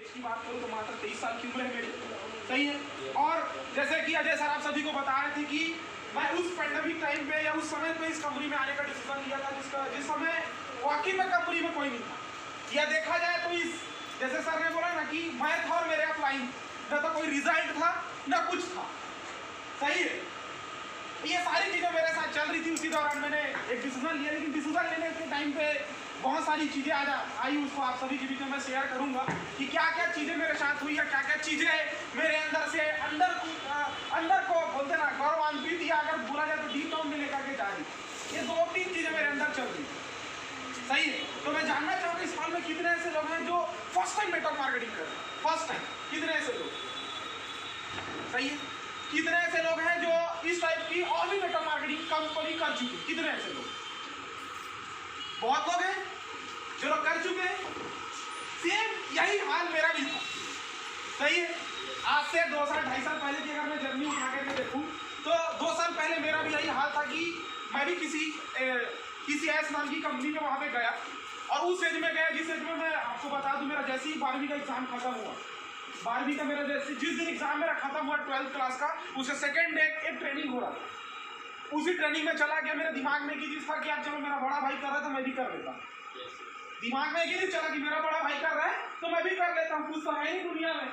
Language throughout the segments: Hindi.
एज की बात करूँ तो मात्र 23 साल की उम्र है मेरी, सही है। और जैसे कि अजय सर आप सभी को बता रहे थे कि मैं उस पैंडेमिक टाइम पे या उस समय पे इस कंपनी में आने का डिसीजन लिया था जिस समय वाकई में कंपनी में कोई नहीं था। या देखा जाए तो इस जैसे सर ने बोला ना कि मैं था और मेरे अपलाइन न तो कोई रिजल्ट था न कुछ था, सही है। ये सारी चीज़ें मेरे साथ चल रही थी। उसी दौरान मैंने एक डिसीजन लिया, लेकिन डिसीजन लेने के टाइम पे बहुत सारी चीज़ें आई, उसको आप सभी के बीच में मैं शेयर करूंगा कि क्या क्या चीज़ें मेरे साथ हुई या क्या क्या चीज़ें मेरे अंदर से अंदर को बोलते ना गौरवान्वित या अगर बोला जाए तो डीप डाउन में लेकर के जा रही। ये 2-3 चीज़ें मेरे अंदर चल रही, सही है। तो मैं जानना चाहूँगा इस साल में कितने ऐसे लोग हैं जो फर्स्ट टाइम नेटवर्क मार्केटिंग कर रहे हैं, फर्स्ट टाइम, कितने ऐसे लोग, सही है। कितने ऐसे लोग हैं जो इस टाइप की और भी नेटवर्क मार्केटिंग कंपनी कर चुके हैं, कितने ऐसे लोग, बहुत लोग हैं जो लोग कर चुके हैं। सेम यही हाल मेरा भी था, सही है। आज से 2 साल 2.5 साल पहले की अगर मैं जर्नी उठा के देखूं तो 2 साल पहले मेरा भी यही हाल था कि मैं भी किसी ऐस नाम की कंपनी में वहाँ पे गया और उस एज में गया जिस एज में मैं आपको बता दूं मेरा जैसे ही 12वीं का एग्जाम खत्म हुआ, 12वीं का मेरा जैसे जिस दिन एग्जाम मेरा खत्म हुआ 12th क्लास का, उससे सेकेंड डे एक ट्रेनिंग हो रहा था। उसी ट्रेनिंग में चला गया मेरे दिमाग में कि जिस था कि यार चलो मेरा बड़ा भाई कर रहा है तो मैं भी कर लेता। दिमाग में ये नहीं चला कि मेरा बड़ा भाई कर रहा है तो मैं भी कर लेता हूँ, कुछ तो है नहीं दुनिया में,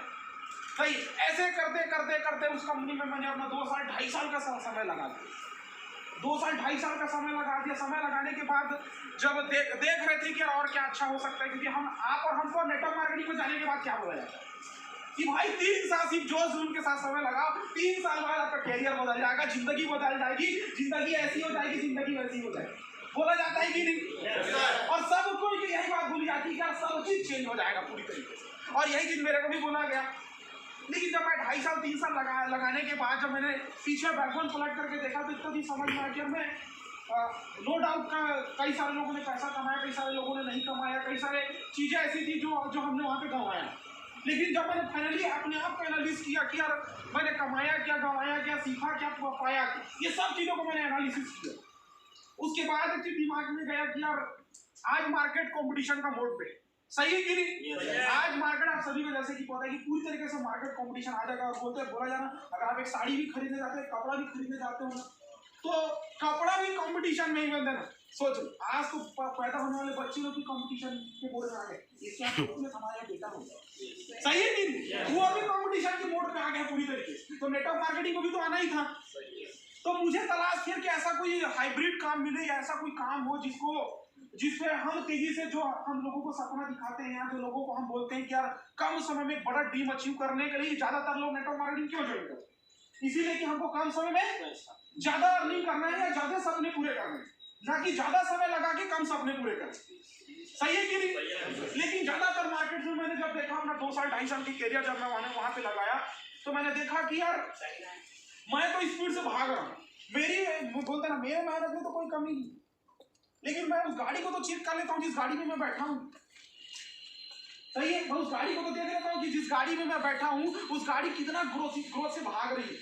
सही। ऐसे करते करते करते उस कंपनी में मैंने अपना 2 साल 2.5 साल का समय लगा दिया। 2 साल 2.5 साल का समय लगा दिया। समय लगाने के बाद जब देख रहे थे कि और क्या अच्छा हो सकता है, क्योंकि आप और हमको नेटवर्क मार्केटिंग में जाने के बाद क्या बोला जाता है कि भाई 3 साल सिर्फ जोश उनके साथ समय लगाओ, 3 साल बाद आपका कैरियर बदल जाएगा, जिंदगी बदल जाएगी, जिंदगी ऐसी हो जाएगी, जिंदगी वैसी हो जाएगी, बोला जाता है कि नहीं। और सबको यही बात बोली जाती है कि सब चीज चेंज हो जाएगा पूरी तरीके से, और यही चीज मेरे को भी बोला गया। लेकिन जब मैं 2.5 साल 3 साल लगाने के बाद जब मैंने पीछे बैकग्राउंड पलट करके देखा तो इतना भी समझ में आया कि मैं नो डाउट कई सारे लोगों ने पैसा कमाया, कई सारे लोगों ने नहीं कमाया, कई सारे चीज़ें ऐसी थी जो हमने वहाँ पे गंवाया। लेकिन जब मैंने फाइनली अपने आप को एनालिसिस किया कि यार मैंने कमाया क्या, गंवाया क्या, सीखा क्या, पाया, ये सब चीज़ों को मैंने एनालिसिस किया। उसके बाद एक चीज दिमाग में गया कि यार आज मार्केट कंपटीशन का मोड पे, सही है कि नहीं। आज मार्केट आप सभी को जैसे कि पता है कि पूरी तरीके से मार्केट कंपटीशन आ जाएगा। बोला जाना अगर आप एक साड़ी भी खरीदने जाते हैं, कपड़ा भी खरीदने जाते हो ना, तो कपड़ा भी कंपटीशन में ही बनता है ना। सोचो आज तो पैदा होने वाले बच्चे लोग भी कंपटीशन के मोड में आ गए, इसका हमारा बेटा होगा, सही है कि नहीं। वो अभी कंपटीशन के मोड में आ गए पूरी तरीके से। तो नेटवर्क मार्केटिंग को भी तो आना ही था। तो मुझे तलाश थी कि ऐसा कोई हाइब्रिड काम मिले या ऐसा कोई काम हो जिसपे हम तेजी से जो हम लोगों को सपना दिखाते हैं, जो लोगों को हम बोलते हैं कि यार कम समय में बड़ा ड्रीम अचीव करने के लिए ज्यादातर लोग नेटवर्क मार्केटिंग क्यों ज्वाइन करते हैं, इसीलिए कि हमको कम समय में ज्यादा अर्निंग करना है या ज्यादा सपने पूरे करने हैं, ना कि ज्यादा समय लगा के कम सपने पूरे करना, सही है कि नहीं। लेकिन ज्यादातर मार्केट में मैंने जब देखा अपना 2 साल 2.5 साल की कैरियर जब मैं वहां पे लगाया तो मैंने देखा कि यार मैं तो स्पीड से भाग रहा हूँ, मेरी बोलते ना मेरे मेहनत में तो कोई कमी नहीं, लेकिन मैं उस गाड़ी को तो चेक कर लेता हूँ जिस गाड़ी में मैं बैठा हूँ, सही है। मैं उस गाड़ी को तो देख लेता हूँ कि जिस गाड़ी में मैं बैठा हूँ उस गाड़ी कितना ग्रोथ से भाग रही है,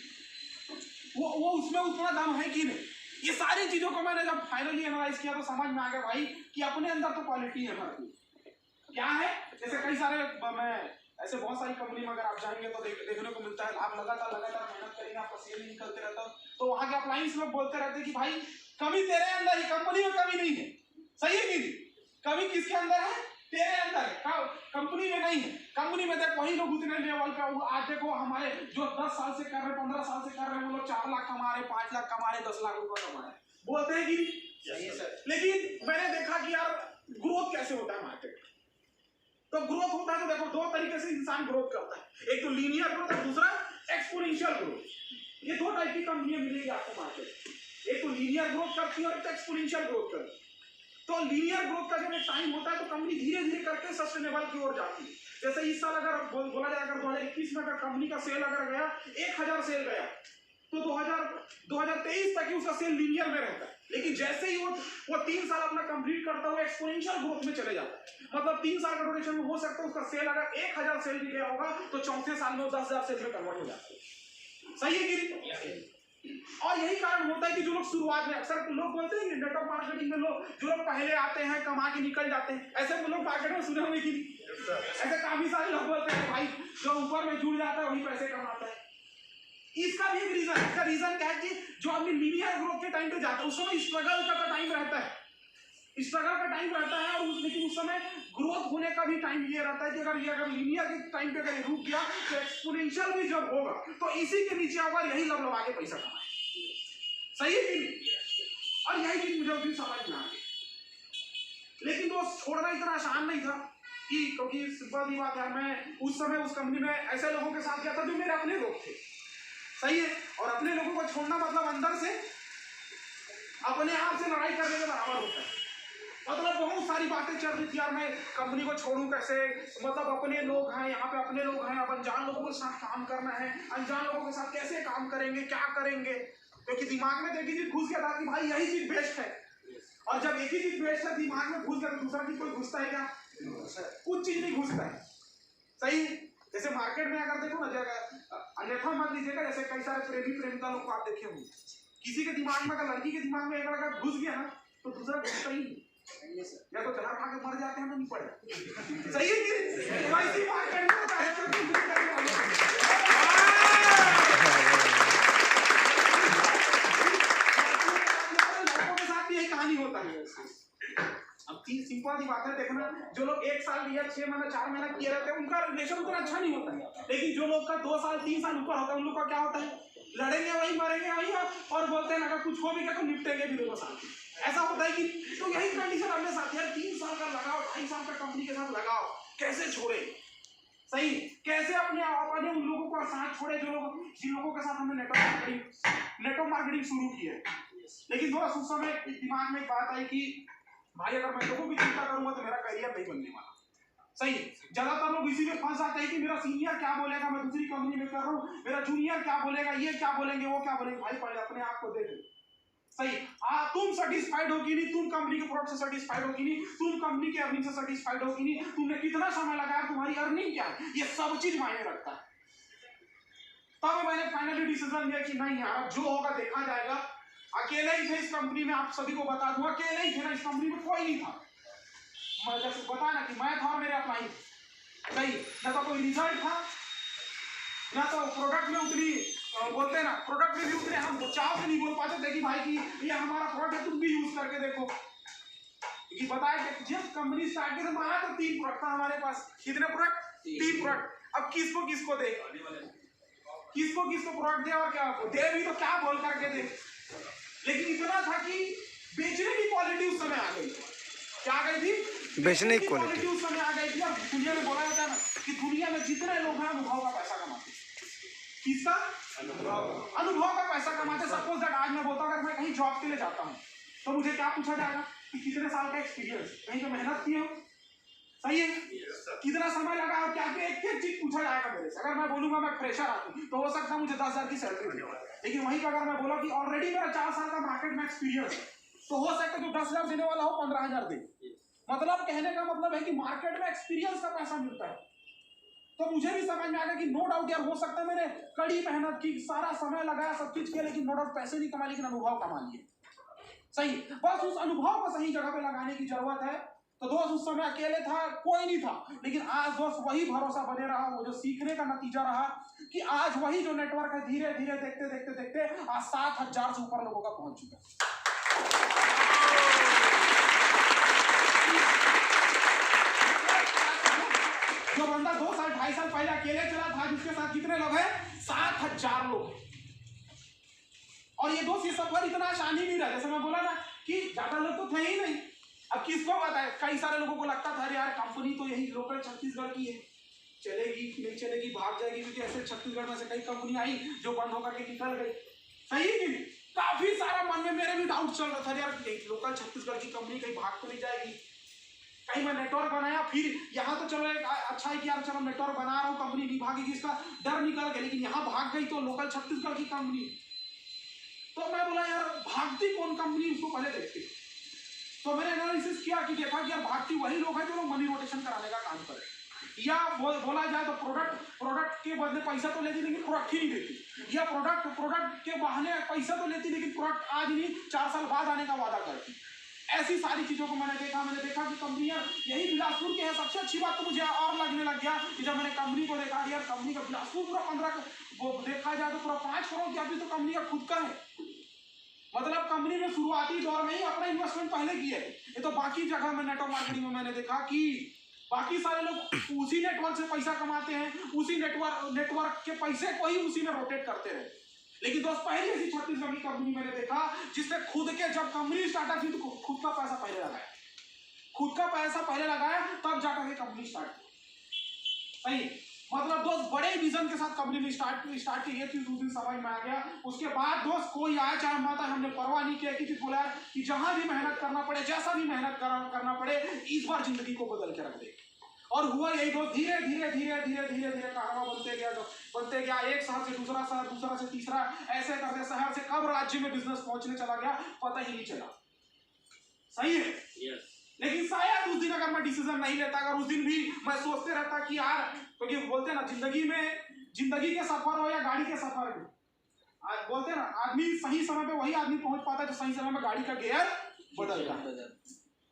वो उसमें उतना दम है कि नहीं। ये सारी चीजों को मैंने जब फाइनली एनालाइज किया तो समझ में आ गया भाई कि अपने अंदर तो क्वालिटी है हमारी, क्या है। जैसे कई सारे मैं ऐसे बहुत सारी कंपनी में अगर आप जाएंगे तो देखने को मिलता है, आप लगातार मेहनत करेंगे, आपका सेल निकलते रहता है, तो वहाँ के अपलाइंस लोग बोलते रहते हैं कि भाई कमी तेरे अंदर ही, कंपनी में कमी नहीं है, सही है कि नहीं। कमी किसके अंदर है, तेरे अंदर है, कंपनी में नहीं है। कंपनी में देख वही लोग उतने लेवल पे, आज देखो हमारे जो 10 साल से कर रहे, 15 साल से कर रहे हैं, वो लोग 4 लाख कमा रहे, 5 लाख कमा रहे, 10 लाख रुपए कमा रहे, बोलते हैं कि नहीं। लेकिन मैंने देखा कि यार ग्रोथ कैसे होता है मार्केट, तो ग्रोथ होता है तो देखो 2 तरीके से इंसान ग्रोथ करता है, एक तो लीनियर ग्रोथ और दूसरा एक्सपोनेंशियल ग्रोथ। ये 2 टाइप की कंपनियां मिलेगी आपको मार्केट, एक तो लीनियर ग्रोथ करती है और एक एक्सपोनेंशियल ग्रोथ करती है। तो लीनियर ग्रोथ का जब एक टाइम होता है तो कंपनी धीरे धीरे करके सस्टेनेबल की ओर जाती है। जैसे इस साल अगर बोला जाए अगर 2021 में अगर कंपनी का सेल अगर गया 1000 सेल गया तो 2023 तक ही उसका सेल लीनियर में रहता है, लेकिन जैसे ही वो 3 साल अपना कंप्लीट करता हुआ एक्सपोनेंशियल ग्रोथ में चले जाता है। मतलब 3 साल का ड्यूरेशन में हो सकता है उसका सेल अगर 1000 सेल भी गया होगा तो चौथे साल में 10,000 सेल में कन्वर्ट हो जाता है, सही है कि नहीं। और यही कारण होता है कि जो लोग शुरुआत में, अक्सर लोग बोलते हैं कि नेटवर्क मार्केटिंग में लोग जो लोग पहले आते हैं कमा के निकल जाते हैं, ऐसे लोग मार्केट में सुने होंगे कि ऐसे काफी सारे लोग बोलते हैं भाई जो ऊपर में जुड़ जाता है वही पैसे कमाता है। इसका भी एक रीजन, इसका रीजन क्या है कि जो आदमी लीनियर ग्रोथ के टाइम पे जाता है उस समय स्ट्रगल का टाइम रहता है, स्ट्रगल का टाइम रहता है, और लेकिन उस समय ग्रोथ होने का भी टाइम ये रहता है कि अगर लीनियर के टाइम पे अगर रुक गया तो एक्सपोनेंशियल भी जब होगा तो इसी के नीचे अगर यही लबलबा के पैसा कमाए। सही है कि नहीं? और यही चीज मुझे उस दिन समझ में आ गई। लेकिन दोस्त छोड़ना इतना आसान नहीं था कि, क्योंकि सिंपल सी बात है, मैं उस समय उस कंपनी में ऐसे लोगों के साथ गया था जो मेरे अपने लोग थे। सही है, और अपने लोगों को छोड़ना मतलब अंदर से अपने आप से लड़ाई करने के बराबर होता है। मतलब बहुत सारी बातें चल रही थी यार, मैं कंपनी को छोड़ूं कैसे, मतलब अपने लोग हैं यहाँ पे, अपने लोग हैं, अब अनजान लोगों के साथ काम करना है, अनजान लोगों के साथ कैसे काम करेंगे, क्या करेंगे, क्योंकि दिमाग में देखी चीज घुस गया था कि भाई यही चीज बेस्ट है, और जब एक ही चीज बेस्ट है दिमाग में घुस गया तो दूसरा चीज कोई घुसता है क्या? कुछ चीज नहीं घुसता है। सही, जैसे मार्केट में अगर देखो ना, अन्यथा मत लीजिएगा, जैसे कई सारे प्रेमी प्रेमिका लोग को आप देखे होंगे, किसी के दिमाग में अगर लड़की के दिमाग में एक लड़का घुस गया ना तो दूसरा घुसता ही नहीं, या तो जहर खा के मर जाते हैं तो नहीं पड़े। सही है कि वैसी मार्केट में होता है, लड़कों के साथ भी यही कहानी होता है। अब सिंपल सी बात है, देखना जो लोग 1 साल या 6 महीना 4 महीना किए रहते हैं उनका रिलेशन उतना अच्छा नहीं होता है, लेकिन जो लोग का 2 साल 3 साल ऊपर होता है उन लोग का क्या होता है, लड़ेंगे वही मरेंगे वही, और बोलते हैं अगर कुछ हो भी गया तो निपटेंगे भी 2 साल। ऐसा होता है कि तो यही कंडीशन अपने साथ यार, 3 साल का लगाओ, 2.5 साल का कंपनी के साथ लगाओ, कैसे छोड़े? सही, कैसे अपने उन लोगों को साथ छोड़े जो लोग, जिन लोगों के साथ हमने नेटवर्क मार्केटिंग शुरू की है। लेकिन दोस्त उस समय दिमाग में एक बात आई कि भाई अगर मैं लोगों की चिंता करूंगा तो मेरा करियर नहीं बनने वाला। सही, ज्यादातर लोग इसी में फंस जाते हैं कि मेरा सीनियर क्या बोलेगा, मैं दूसरी कंपनी में कर रहा हूँ, मेरा जूनियर क्या बोलेगा, ये क्या बोलेंगे, वो क्या बोलेंगे। भाई पहले अपने आप को देख। सही, तुम सेटिस्फाइड हो कि नहीं, तुम कंपनी के प्रोडक्ट से सेटिस्फाइड हो कि नहीं, तुम कंपनी के अर्निंग से सेटिस्फाइड हो कि नहीं, तुमने कितना समय लगाया, तुम्हारी अर्निंग क्या है, ये सब चीज मायने रखता है। तब मैंने फाइनली डिसीजन लिया कि नहीं यार, जो होगा देखा जाएगा। अकेले ही थे इस कंपनी में, आप सभी को बता दूं, अकेले ही थे ना इस कंपनी में, कोई नहीं था। मैं जैसे बता ना कि मैं था और मेरे अपना ही। सही, ना तो कोई रिजल्ट था, ना तो प्रोडक्ट में उतनी बोलते हैं ना, प्रोडक्ट में भी उतने हम चाव से नहीं बोल पाते थे कि भाई कि ये हमारा प्रोडक्ट है, तुम भी यूज करके देखो। कि बताया कि जब कंपनी स्टार्ट की तो माना तो 3 प्रोडक्ट था हमारे पास। कितने प्रोडक्ट? 3 प्रोडक्ट। अब किसको किसको दे, किसको किसको प्रोडक्ट दे, और क्या दे भी तो क्या बोल करके दे। लेकिन इतना था कि बेचने की क्वालिटी उस समय आ गई। क्या आ गई थी? बेचने की क्वालिटी उस समय आ गई थी। और दुनिया में बोला जाता है ना कि दुनिया में जितने लोग हैं अनुभव का पैसा कमाते। किसका? अनुभव का पैसा कमाते। सपोज दैट आज मैं बोलता हूँ अगर मैं कहीं जॉब के लिए जाता हूँ तो मुझे क्या पूछा जाएगा कि कितने साल का एक्सपीरियंस, कहीं पे मेहनत की हो। सही है, कितना समय लगा और क्या क्या एक चीज पूछा जाएगा मेरे से। अगर मैं बोलूंगा मैं फ्रेशर आदमी तो हो सकता है मुझे 10,000 की सैलरी मिले, लेकिन वहीं पर अगर मैं बोला कि ऑलरेडी मेरा 4 साल का मार्केट में एक्सपीरियंस है तो हो सकता है जो 10,000 देने वाला हो 15,000 दे। मतलब कहने का मतलब है कि मार्केट में एक्सपीरियंस का पैसा मिलता है। तो मुझे भी समझ में आ गया कि नो डाउट यार हो सकता है मैंने कड़ी मेहनत की, सारा समय लगाया, सब चीज किया, लेकिन नो डाउट पैसे नहीं कमा लेकिन अनुभव कमा लिए। सही, बस उस अनुभव को सही जगह पे लगाने की जरूरत है। तो दोस्त उस समय अकेले था, कोई नहीं था, लेकिन आज दोस्त वही भरोसा बने रहा, वो जो सीखने का नतीजा रहा कि आज वही जो नेटवर्क है धीरे धीरे देखते देखते देखते आज 7,000 से ऊपर लोगों का पहुंच चुका है। जो बंदा 2 साल 2.5 साल पहले अकेले चला था, जिसके साथ कितने लोग हैं? 7,000 लोग। और ये दोस्त ये सफर इतना आसान ही नहीं रहा। जैसे मैं बोला ना कि ज्यादा लोग तो थे ही नहीं। अब किसको बताए, कई सारे लोगों को लगता था यार कंपनी तो यही लोकल छत्तीसगढ़ की है, चलेगी नहीं चलेगी, भाग जाएगी, क्योंकि ऐसे छत्तीसगढ़ में से कई कंपनी आई जो बंद होकर के निकल गई। सही है कि काफी सारा मन में मेरे भी डाउट चल रहा था यार लोकल छत्तीसगढ़ की कंपनी कहीं भाग तो नहीं जाएगी। कहीं मैं नेटवर्क बनाया, फिर यहाँ तो चलो एक अच्छा है कि यार चलो नेटवर्क बना रहा हूँ, कंपनी नहीं भागेगी, इसका डर निकल गया। लेकिन यहाँ भाग गई तो लोकल छत्तीसगढ़ की कंपनी, तो मैं बोला यार भागती कौन कंपनी, इसको पहले देखते। तो मैंने एनालिसिस किया कि देखा कि यार भागती वही लोग हैं जो लोग मनी रोटेशन कराने का काम करें। या बोला जाए तो प्रोडक्ट के बदले पैसा तो लेती लेकिन प्रोडक्ट ही नहीं देती, या प्रोडक्ट के बहाने पैसा तो लेती लेकिन प्रोडक्ट आज नहीं 4 साल बाद आने का वादा करती। ऐसी सारी चीजों को मैंने देखा कि कंपनियां यही बिलासपुर के है। सबसे अच्छी बात तो मुझे और लगने लग गया कि जब मैंने कंपनी को देखा, यार कंपनी का बिलासपुर पूरा 15 देखा जाए तो पूरा 5 करोड़ की अभी तो कंपनी का खुद का है। मतलब कंपनी ने शुरुआती दौर में ही अपना इन्वेस्टमेंट पहले किया है। ये तो बाकी जगह में नेटवर्क मार्केटिंग में मैंने देखा कि बाकी सारे लोग उसी नेटवर्क से पैसा कमाते हैं, उसी नेटवर्क के पैसे को ही उसी में रोटेट करते रहे। लेकिन दोस्त पहली ऐसी छत्तीसगढ़ की कंपनी मैंने देखा जिसने खुद के, जब कंपनी स्टार्टअप की तो खुद का पैसा पहले लगाया, तब जाकर के कंपनी स्टार्ट की। सही, मतलब दोस्त बड़े विजन के साथ कंपनी में स्टार्ट की। ये चीज उस दिन समझ में आ गया। उसके बाद दोस्त कोई आया चाहे माता, हमने परवाह नहीं किया कि बोला कि जहां भी मेहनत करना पड़े, जैसा भी मेहनत करना पड़े, इस बार जिंदगी को बदल के रख दे। और हुआ यही दोस्त, धीरे धीरे कारवा बनते गया। एक शहर से दूसरा शहर, दूसरा से तीसरा, ऐसे करते शहर से कब राज्य में बिजनेस पहुंचने चला गया पता ही नहीं चला। सही है, yes. लेकिन शायद उस दिन अगर मैं डिसीजन नहीं लेता, अगर उस दिन भी मैं सोचते रहता कि यार, क्योंकि बोलते ना जिंदगी के सफर हो या गाड़ी के सफर में, आज बोलते ना आदमी सही समय पे वही आदमी पहुंच पाता है जो सही समय में गाड़ी का गियर बदलता है।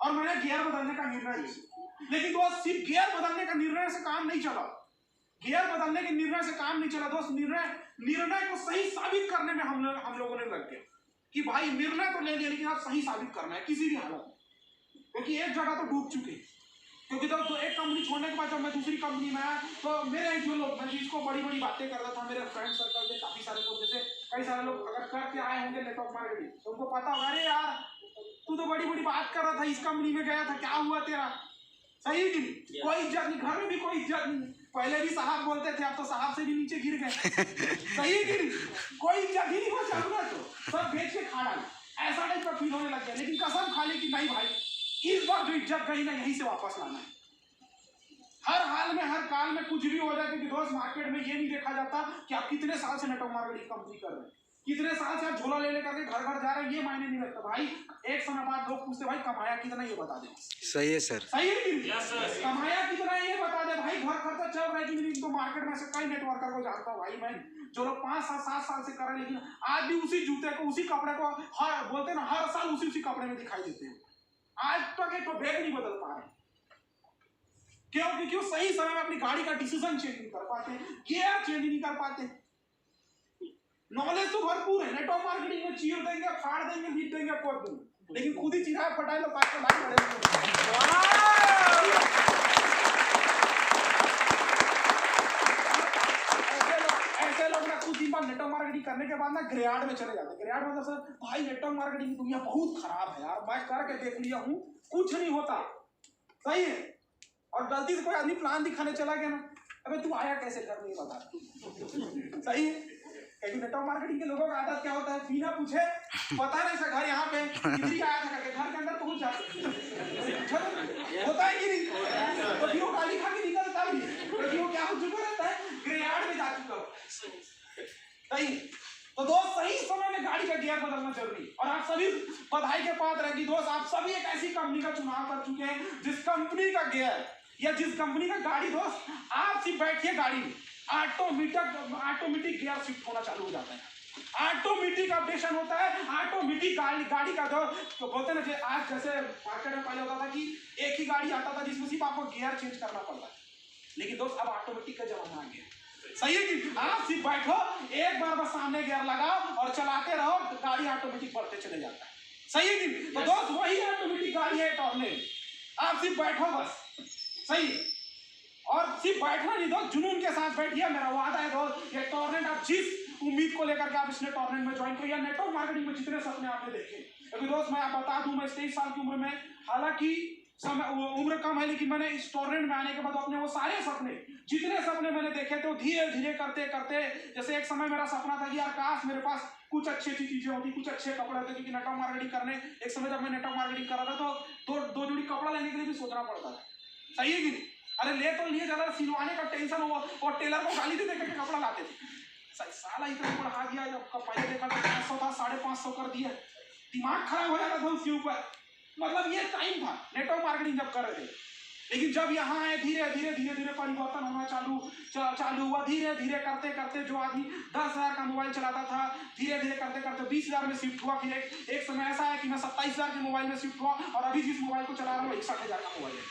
और मैंने गियर बदलने का निर्णय लिया। लेकिन दोस्त सिर्फ गियर बदलने का निर्णय से काम नहीं चला। दोस्त निर्णय को सही साबित करने में हम लोगों ने लग गए कि भाई निर्णय तो ले लिया लेकिन अब सही साबित करना है किसी भी हालत में, क्योंकि एक जगह तो डूब चुके। क्योंकि तो एक कंपनी छोड़ने के बाद जब मैं दूसरी कंपनी में आया तो मेरे जो लोग, मैं जिसको बड़ी बातें करता था, मेरे फ्रेंड सर्कल के काफी सारे लोग, जैसे कई सारे लोग अगर करके आए होंगे नेटवर्क मार्केटिंग तो उनको पता होगा, अरे यार तू तो बड़ी बात कर रहा था, इस कंपनी में गया था, क्या हुआ तेरा? सही कि नहीं? yes. कोई इज्जत नहीं, घर में भी कोई इज्जत नहीं। पहले भी साहब बोलते थे, अब तो साहब से भी नीचे गिर गए। सही कि नहीं? कोई इज्जत ही नहीं बचा, तो सब बेच के खा डाले, ऐसा टाइप का फील होने लग गया। लेकिन कसम खा ली कि नहीं भाई, इस बार जो इज्जत गई ना, यहीं से वापस लाना है। हर हाल में, हर काल में कुछ भी हो जाए, क्योंकि दोस्त मार्केट में ये नहीं देखा जाता कि आप कितने साल से नेटवर्क मार्केटिंग कंपनी कर रहे हैं, कितने साल से आप झोला ले लेकर के घर जा रहे हैं, ये मायने नहीं रखता भाई। एक समय बाद लोग पूछते भाई कमाया कितना, ये बता दे। सही है सर, सही है कि नहीं? कमाया कितना ये बता दे भाई, घर खर्चा चल रहा है कि नहीं? तो मार्केट में से कई नेटवर्कर को जानता हूँ भाई मैं, जो लोग 5-7 साल से कर रहे हैं, लेकिन आज भी उसी जूते को, उसी कपड़े को, हर बोलते ना हर साल उसी कपड़े में दिखाई देते हैं। आज तक एक तो बैग नहीं बदल पा रहे। क्यों? सही समय में अपनी गाड़ी का डिसीजन चेंज नहीं कर पाते, गियर चेंज नहीं कर पाते। नॉलेज तो भरपूर है, नेटवर्क मार्केटिंग में चीर देंगे, फाड़ देंगे, बीट देंगे, पोत देंगे, लेकिन खुद ही चिराग फटाए तो पास में लाइन ऐसे लोग ना कुछ दिन बाद नेटवर्क मार्केटिंग करने के बाद ना ग्रेड में चले जाते। ग्रेड मतलब सर भाई नेटवर्क मार्केटिंग की दुनिया बहुत खराब है यार, मैं करके देख लिया हूँ, कुछ नहीं होता। सही है। और गलती से कोई आदमी प्लान दिखाने चला गया ना, अबे तू आया कैसे करने बता। सही है। नेटवर्क मार्केटिंग के लोगों का आदत क्या होता है, बिना पूछे पता नहीं सर घर यहाँ पे किधर आया था करके घर के अंदर पहुंच जाते होता है कि नहीं? तो फिर वो गाली खा के निकलता भी, क्योंकि वो क्या हो चुका रहता है, ग्रेयार्ड में जा चुका। सही। तो दोस्त सही समय में गाड़ी का गियर बदलना जरूरी। और आप सभी बधाई के पात्र हैं कि दोस्त आप सभी एक ऐसी कंपनी का चुनाव कर चुके हैं जिस कंपनी का गियर या जिस कंपनी का गाड़ी, दोस्त आप सिर्फ बैठिए गाड़ी में, ऑटोमेटिक गियर शिफ्ट होना चालू हो जाता है। ऑटोमेटिक अपडेशन होता है, ऑटोमेटिक गाड़ी का जो तो बोलते ना, आज जैसे मार्केट में पहले होता था कि एक ही गाड़ी आता था जिसमें सिर्फ आपको गियर चेंज करना पड़ता है, लेकिन दोस्त अब ऑटोमेटिक का जमाना आ गया। सही है कि आप सिर्फ बैठो, एक बार बस सामने गियर लगाओ और चलाते रहो, गाड़ी ऑटोमेटिक बढ़ते चले जाता है। सही है कि तो दोस्त वही ऑटोमेटिक गाड़ी है टॉर्नेडो, आप सिर्फ बैठो बस। सही है। और सिर्फ बैठना नहीं दोस्त, जुनून के साथ बैठिए। मेरा वादा है दोस्त, ये टॉर्नेट आप जिस उम्मीद को लेकर के आप इसने टॉर्नेट में ज्वाइन करिए, नेटवर्क मार्केटिंग में जितने सपने आपने देखे, क्योंकि दोस्त मैं आप बता दूं, मैं 23 साल की उम्र में, हालांकि उम्र कम है, लेकिन मैंने इस टॉर्नेट में आने के बाद अपने वो सारे सपने, जितने सपने मैंने देखे थे, धीरे धीरे करते करते, जैसे एक समय मेरा सपना था कि यार काश मेरे पास कुछ अच्छी चीजें होती, कुछ अच्छे कपड़े होते, क्योंकि नेटवर्क मार्केटिंग करने, एक समय जब मैं नेटवर्क मार्केटिंग कर रहा था तो दो जोड़ी कपड़ा लेने के लिए भी सोचना पड़ता था। सही है कि नहीं? अरे ले तो लिए, ज्यादा सिलवाने का टेंशन हुआ और टेलर को गाली दे देकर कपड़ा लाते थे। साला इतना बढ़ा दिया, जब पहले देखा तो 500 था, 550 कर दिया, दिमाग खराब हो जाता था उसके ऊपर। मतलब ये टाइम था नेटवर्क मार्केटिंग जब कर रहे थे। लेकिन जब यहाँ है धीरे धीरे परिवर्तन होना चालू हुआ। धीरे धीरे करते करते जो आदमी 10,000 का मोबाइल चलाता था, धीरे धीरे करते करते 20,000 में शिफ्ट हुआ। फिर एक समय ऐसा है कि मैं 27,000 के मोबाइल में शिफ्ट हुआ और अभी जिस मोबाइल को चला रहा हूँ 61,000 का मोबाइल है।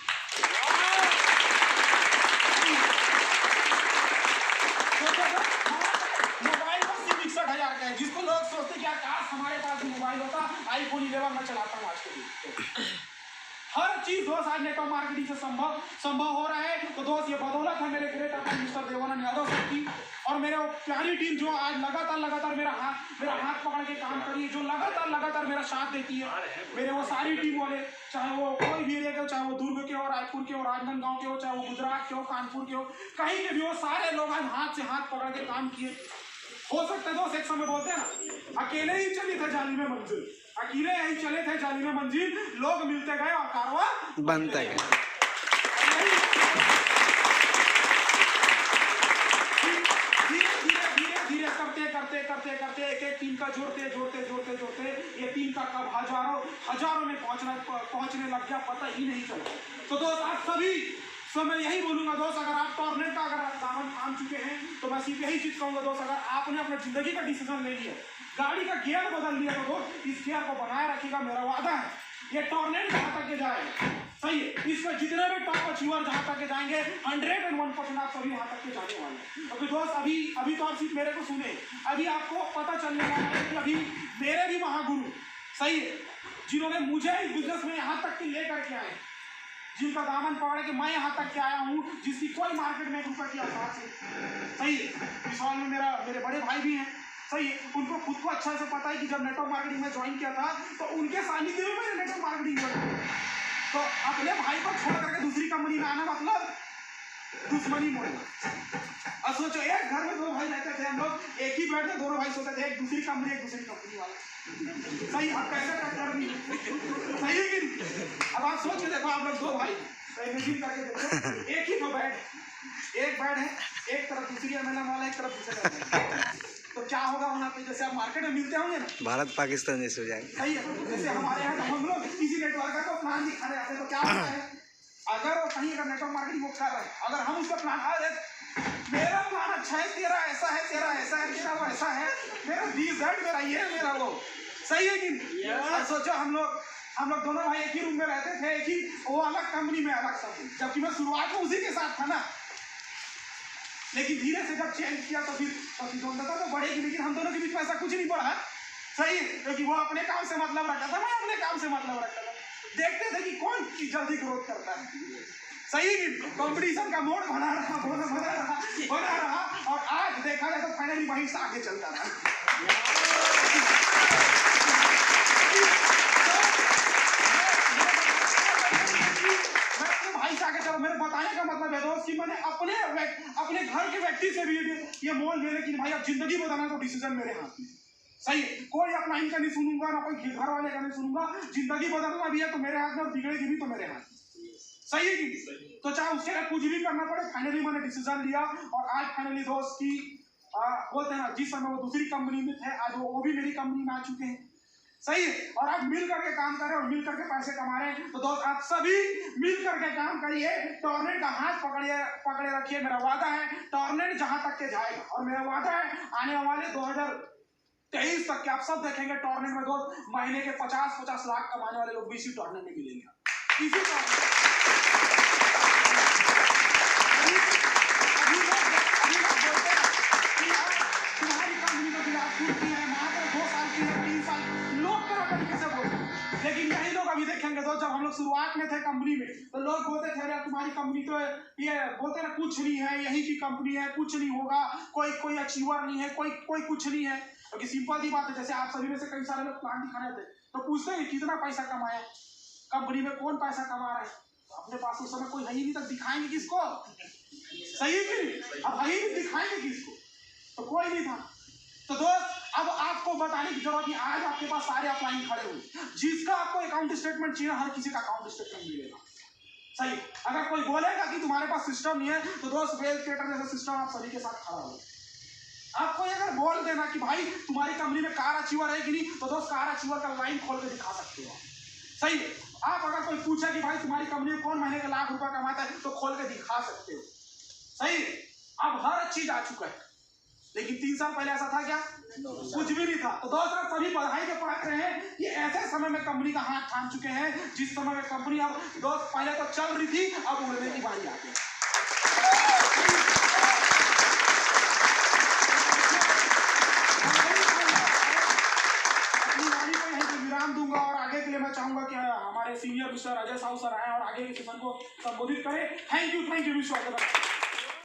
मोबाइल बस सिर्फ 61,000 का है, जिसको लोग सोचते क्या काश हमारे पास भी मोबाइल होता। iPhone 11 मैं चलाता हूँ आज के दिन। हर चीज दोस्त आज नेटवर्क मार्केटिंग से संभव हो रहा है। तो दोस्त ये बदौलत है मेरे ग्रेट अपन मिस्टर देवानंद यादव सर की और मेरे प्यारी टीम जो आज लगातार मेरा हाथ पकड़ के काम करी है, जो लगातार मेरा साथ देती है। मेरे वो सारी टीम वाले, चाहे वो कोई भी एरिया के हो, चाहे वो दुर्ग के हो, रायपुर के हो, राजनांदगांव के हो, चाहे वो गुजरात के हो, कानपुर के हो, कहीं के भी हो, सारे लोग आज हाथ से हाथ पकड़ के काम किए। हो सकता है दोस्त एक समय बोलते हैं ना, अकेले ही चली थे जाली में मंजिल, अकेले ही चले थे जाली में मंजिल, लोग मिलते गए और कारवां बनता गया। धीरे करते एक टीम का जोड़ते ये टीम का कब हजारों में पहुंचने लग गया, पता ही नहीं चला। तो दोस्त आप सभी सो मैं यही बोलूंगा दोस्त, अगर आप टॉर्नेट का अगर दामन थाम चुके हैं तो मैं सिर्फ यही चीज कहूंगा दोस्त, अगर आपने अपने जिंदगी का डिसीजन ले लिया, गाड़ी का गियर बदल लिया तो दोस्त इस गियर को बनाए रखिएगा। मेरा वादा है ये टॉर्नेट जहां तक के जाए, सही है, इसमें जितने भी टॉप अचीवर जहां तक के जाएंगे 101% आप सभी वहां तक के जाने वाले हैं। क्योंकि दोस्त अभी तो आप सिर्फ मेरे को सुने, अभी आपको पता चलने वाला है कि अभी मेरे भी महागुरु, सही है, जिन्होंने मुझे इस बिजनेस में यहाँ तक के लेकर के आए, जिनका दामन पकड़ के मैं यहाँ तक के आया हूँ, जिसकी कोई मार्केट में रुपये की आवाज है, सही है। इस हॉल में मेरे बड़े भाई भी हैं, सही है, उनको खुद को अच्छा से पता है कि जब नेटवर्क मार्केटिंग में ज्वाइन किया था तो उनके सानिध्य में मैंने नेटवर्क मार्केटिंग ज्वाइन किया। तो अपने भाई को छोड़ करके दूसरी कंपनी में आना मतलब दुश्मनी मोड़ना। अब सोचो एक घर में दो भाई रहते थे, हम लोग एक ही बेड में दोनों भाई सोते थे, एक दूसरी कंपनी वाला, सही, आप कैसे टक्कर दी, सही है कि नहीं? अब आप सोच के देखो, आप लोग दो भाई इमेजिन करके देखो, एक ही दो बेड, एक बेड है, एक तरफ दूसरी एमएलएम वाला, एक तरफ दूसरे, तो क्या होगा वहाँ पे? जैसे आप मार्केट में मिलते होंगे ना, भारत पाकिस्तान जैसे हो जाएंगे, सही है। जैसे हमारे यहाँ हम लोग किसी नेटवर्क का प्लान दिखाने आते हैं तो क्या होता है, अगर वो कहीं अगर नेटवर्क मार्केटिंग वो कर रहा है, अगर हम उसका प्लान मेरा प्लान अच्छा है, तेरा ऐसा है, तेरा ऐसा है, तेरा वो ऐसा है, मेरा D-Z, मेरा ये, मेरा वो, सही है कि नहीं? सोचो हम लोग दोनों भाई एक ही रूम में रहते थे, एक ही वो अलग कंपनी में अलग सब, जबकि मैं शुरुआत में उसी के साथ था ना, लेकिन धीरे से जब चेंज किया तो फिर प्रतिद्वंदता तो बढ़ेगी, लेकिन हम दोनों के बीच में ऐसा कुछ नहीं बढ़ा, सही है, क्योंकि वो अपने काम से मतलब रखता था, मैं अपने काम से मतलब रखता था, देखते थे कि कौन जल्दी ग्रोथ करता है, सही है। कंपटीशन का मोड बना रहा और आज देखा जाए तो फाइनली वहीं से आगे चलता रहा। मैं अपने भाई से आगे चलो, मेरे बताने का मतलब है दोस्त कि मैंने अपने घर के व्यक्ति से भी ये मोल ले कि भाई अब जिंदगी बताना तो डिसीजन मेरे हाथ में, सही है, कोई अपना इनका नहीं सुनूंगा, ना कोई घर वाले का नहीं सुनूंगा, जिंदगी बदलना भी है तो मेरे हाथ में और बिगड़ेगी भी तो मेरे हाथ में, सही है कि? तो चाहे उसके लिए कुछ भी करना पड़े, फाइनली मैंने डिसीजन लिया और आज फाइनली दोस्त की बोलते हैं ना, जिस समय वो दूसरी कंपनी में थे आज वो भी मेरी कंपनी में आ चुके हैं, सही है, और आज मिल करके काम कर रहे हैं और मिल करके पैसे कमा रहे हैं। तो दोस्त आप सभी मिल करके काम करिए, टॉर्नेट का हाथ पकड़े रखिए। मेरा वादा है टॉर्नेट जहां तक के जाएगा और मेरा वादा है आने वाले 2023 तक के आप सब देखेंगे टॉर्नेट में दोस्त महीने के 50 लाख कमाने वाले लोग भी इसी टॉर्नेट में मिलेंगे, इसी तुम्हारी कंपनी को बिलासपुर की है, मात्र 2 साल की है, 3 साल, लोग तरह तरीके से बोलते हैं, लेकिन यही लोग अभी देखेंगे दोस्त, जब हम लोग शुरुआत में थे कंपनी में तो लोग बोलते थे यार तुम्हारी कंपनी तो ये बोलते ना कुछ नहीं है, यही की कंपनी है, कुछ नहीं होगा, कोई अचीवर नहीं है, कोई कुछ नहीं है, क्योंकि सिंपल सी बात है, जैसे आप सभी में से कई सारे लोग प्लान दिखाने थे तो पूछते हैं कितना पैसा कमाया कंपनी में, कौन पैसा कमा रहा है, अपने पास उस समय कोई है ही नहीं, तक दिखाएंगे किसको, सही है कि? अब है ही दिखाएंगे किसको, तो कोई नहीं था। तो दोस्त अब आपको बताने की जरूरत नहीं, आज आपके पास सारे अपलाइन खड़े हुए, जिसका आपको अकाउंट स्टेटमेंट चाहिए हर किसी का अकाउंट स्टेटमेंट मिलेगा, सही। अगर कोई बोलेगा कि तुम्हारे पास सिस्टम नहीं है तो दोस्त वेल क्रिएटर जैसा सिस्टम आप सभी के साथ खड़ा हो। आपको अगर बोल देना कि भाई तुम्हारी कंपनी में कार अचीवर है कि नहीं, तो दोस्त कार अचीवर का लाइन खोल के दिखा सकते हो, सही है। आप अगर कोई पूछे कि भाई तुम्हारी कंपनी में कौन महीने का लाख रुपया कमाता है तो खोल के दिखा सकते हो। सही है, अब हर चीज आ चुका है, लेकिन 3 साल पहले ऐसा था क्या? कुछ भी नहीं था। तो दोस्तों सभी बधाई के पात्र हैं कि ऐसे समय में कंपनी का हाथ थाम चुके हैं जिस समय में कंपनी अब दोस्त पहले तो चल रही थी, अब उड़ने की बारी आ गई। अपनी वाणी को यहीं पे विराम दूंगा और आगे के लिए मैं चाहूंगा कि हमारे senior mister Ajay Sahu sir आए और आगे के सेशन को संबोधित करें। Thank you wish you all the best.